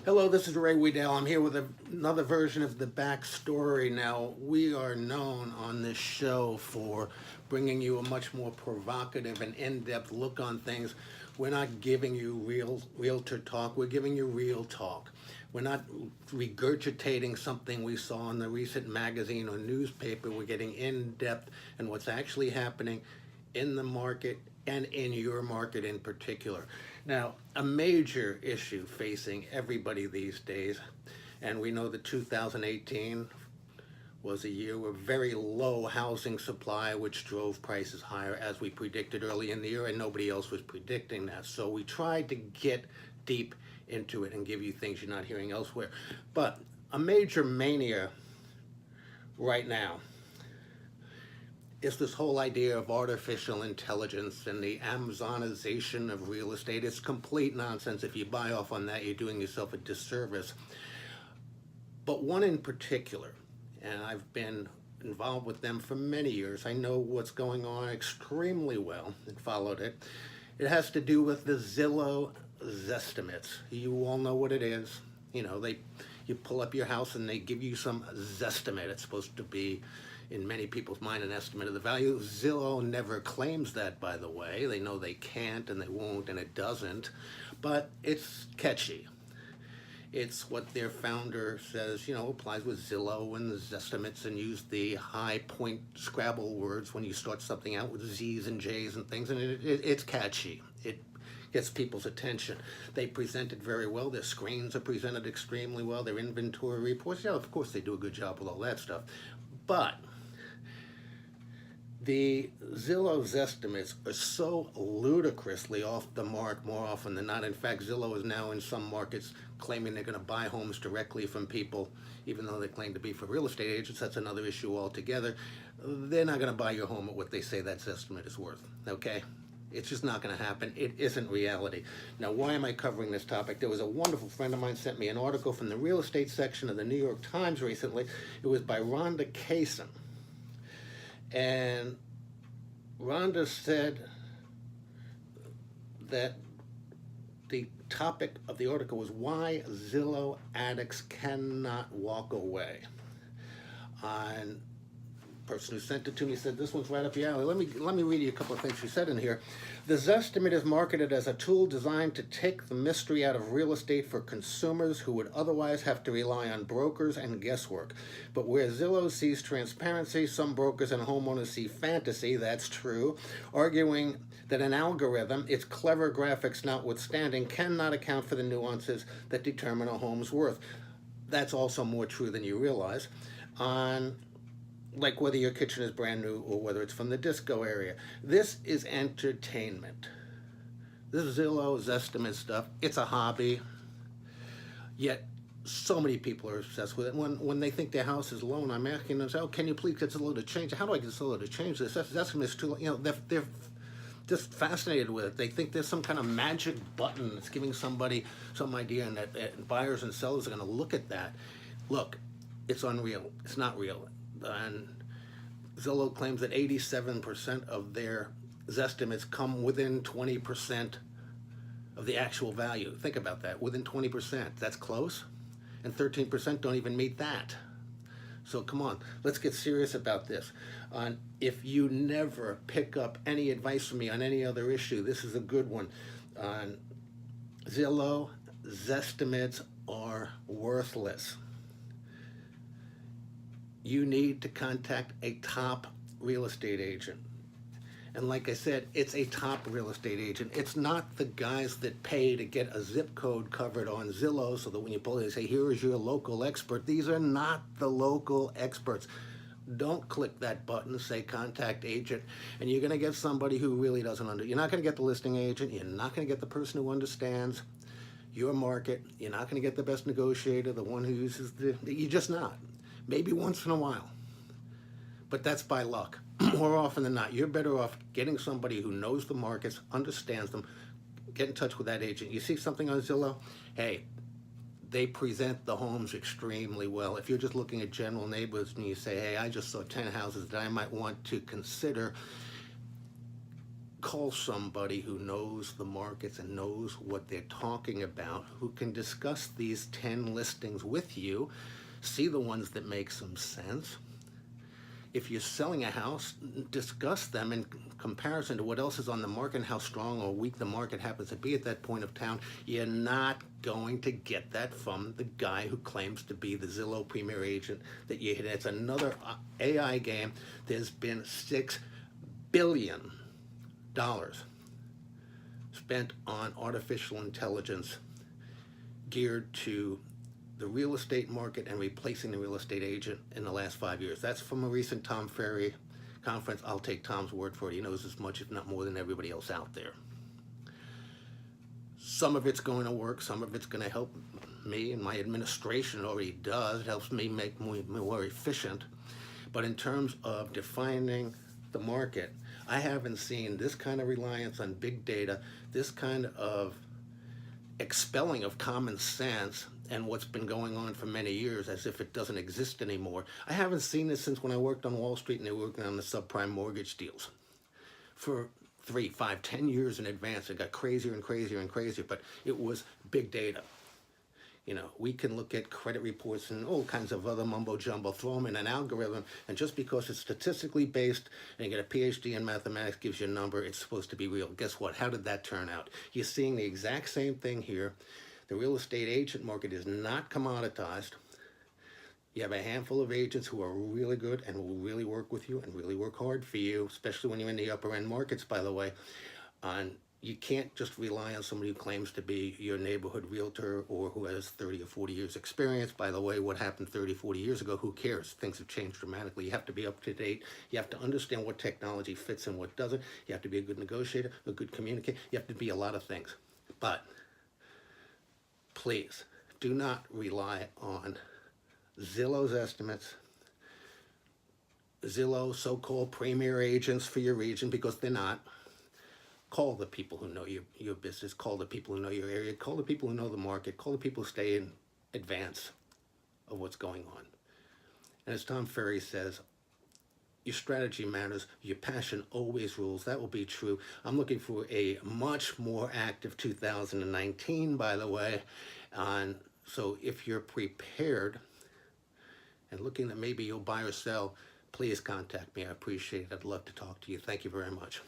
Hello, this is Ray Weedell. I'm here with another version of the backstory. Now, we are known on this show for bringing you a much more provocative and in-depth look on things. We're not giving you realtor talk, we're giving you real talk. We're not regurgitating something we saw in the recent magazine or newspaper. We're getting in-depth in what's actually happening in the market and in your market in particular. Now, a major issue facing everybody these days, and we know that 2018 was a year with very low housing supply, which drove prices higher as we predicted early in the year, and nobody else was predicting that. So we tried to get deep into it and give you things you're not hearing elsewhere. But a major mania right now is this whole idea of artificial intelligence and the Amazonization of real estate. It's complete nonsense. If you buy off on that, you're doing yourself a disservice. But one in particular, and I've been involved with them for many years, I know what's going on extremely well and followed it. It has to do with the Zillow Zestimates. You all know what it is. You know, you pull up your house and they give you some Zestimate. It's supposed to be, in many people's mind, an estimate of the value. Zillow never claims that, by the way. They know they can't and they won't and it doesn't, but it's catchy. It's what their founder says, you know, applies with Zillow and the Zestimates, and use the high point Scrabble words when you start something out with Z's and J's and things, and it's catchy. It gets people's attention. They present it very well. Their screens are presented extremely well. Their inventory reports, yeah, of course they do a good job with all that stuff. But the Zillow Zestimates are so ludicrously off the mark more often than not. In fact, Zillow is now in some markets claiming they're going to buy homes directly from people, even though they claim to be for real estate agents. That's another issue altogether. They're not going to buy your home at what they say that estimate is worth, okay? It's just not going to happen. It isn't reality. Now, why am I covering this topic? There was a wonderful friend of mine sent me an article from the real estate section of the New York Times recently. It was by Rhonda Kaysen. And Rhonda said that the topic of the article was why Zillow addicts cannot walk away. And the person who sent it to me said, this one's right up your alley. Let me read you a couple of things she said in here. The Zestimate is marketed as a tool designed to take the mystery out of real estate for consumers who would otherwise have to rely on brokers and guesswork. But where Zillow sees transparency, some brokers and homeowners see fantasy. That's true, arguing that an algorithm, its clever graphics notwithstanding, cannot account for the nuances that determine a home's worth. That's also more true than you realize. Like whether your kitchen is brand new or whether it's from the disco area. This is entertainment. This Zillow Zestimate stuff, it's a hobby, yet so many people are obsessed with it. When they think their house is low, and I'm asking them, oh, can you please get Zillow to change it? How do I get Zillow to change this? Zestimate is too, you know, they're just fascinated with it. They think there's some kind of magic button that's giving somebody some idea, and that buyers and sellers are going to look at that. Look, it's unreal. It's not real. And Zillow claims that 87% of their Zestimates come within 20% of the actual value. Think about that, within 20%. That's close, and 13% don't even meet that. So come on, let's get serious about this. If you never pick up any advice from me on any other issue, this is a good one. Zillow Zestimates are worthless. You need to contact a top real estate agent. And like I said, it's a top real estate agent. It's not the guys that pay to get a zip code covered on Zillow so that when you pull it, they say, here is your local expert. These are not the local experts. Don't click that button, say contact agent, and you're going to get somebody who really doesn't you're not going to get the listing agent. You're not going to get the person who understands your market. You're not going to get the best negotiator, the one who uses you're just not. Maybe once in a while, but that's by luck. More often than not, you're better off getting somebody who knows the markets, understands them. Get in touch with that agent. You see something on Zillow? Hey, they present the homes extremely well. If you're just looking at general neighborhoods and you say, hey, I just saw 10 houses that I might want to consider, call somebody who knows the markets and knows what they're talking about, who can discuss these 10 listings with you, see the ones that make some sense. If you're selling a house, discuss them in comparison to what else is on the market and how strong or weak the market happens to be at that point of time. You're not going to get that from the guy who claims to be the Zillow premier agent that you hit. It's another AI game. There's been $6 billion spent on artificial intelligence geared to the real estate market and replacing the real estate agent in the last 5 years. That's from a recent Tom Ferry conference. I'll take Tom's word for it. He knows as much, if not more, than everybody else out there. Some of it's going to work. Some of it's going to help me, and my administration already does. It helps me make more efficient. But in terms of defining the market, I haven't seen this kind of reliance on big data, this kind of expelling of common sense and what's been going on for many years as if it doesn't exist anymore. I haven't seen this since when I worked on Wall Street and they were working on the subprime mortgage deals. For 3, 5, 10 years in advance, it got crazier and crazier and crazier, but it was big data. You know, we can look at credit reports and all kinds of other mumbo jumbo, throw them in an algorithm, and just because it's statistically based and you get a PhD in mathematics gives you a number, it's supposed to be real. Guess what? How did that turn out? You're seeing the exact same thing here. The real estate agent market is not commoditized. You have a handful of agents who are really good and will really work with you and really work hard for you, especially when you're in the upper end markets, by the way. And you can't just rely on somebody who claims to be your neighborhood realtor or who has 30 or 40 years experience. By the way, what happened 30, 40 years ago, who cares? Things have changed dramatically. You have to be up to date. You have to understand what technology fits and what doesn't. You have to be a good negotiator, a good communicator. You have to be a lot of things. But please do not rely on Zillow's estimates, Zillow so-called premier agents for your region, because they're not. Call the people who know your business, call the people who know your area, call the people who know the market, call the people who stay in advance of what's going on. And as Tom Ferry says, your strategy matters, your passion always rules. That will be true. I'm looking for a much more active 2019, by the way. And so if you're prepared and looking that maybe you'll buy or sell, please contact me. I appreciate it. I'd love to talk to you. Thank you very much.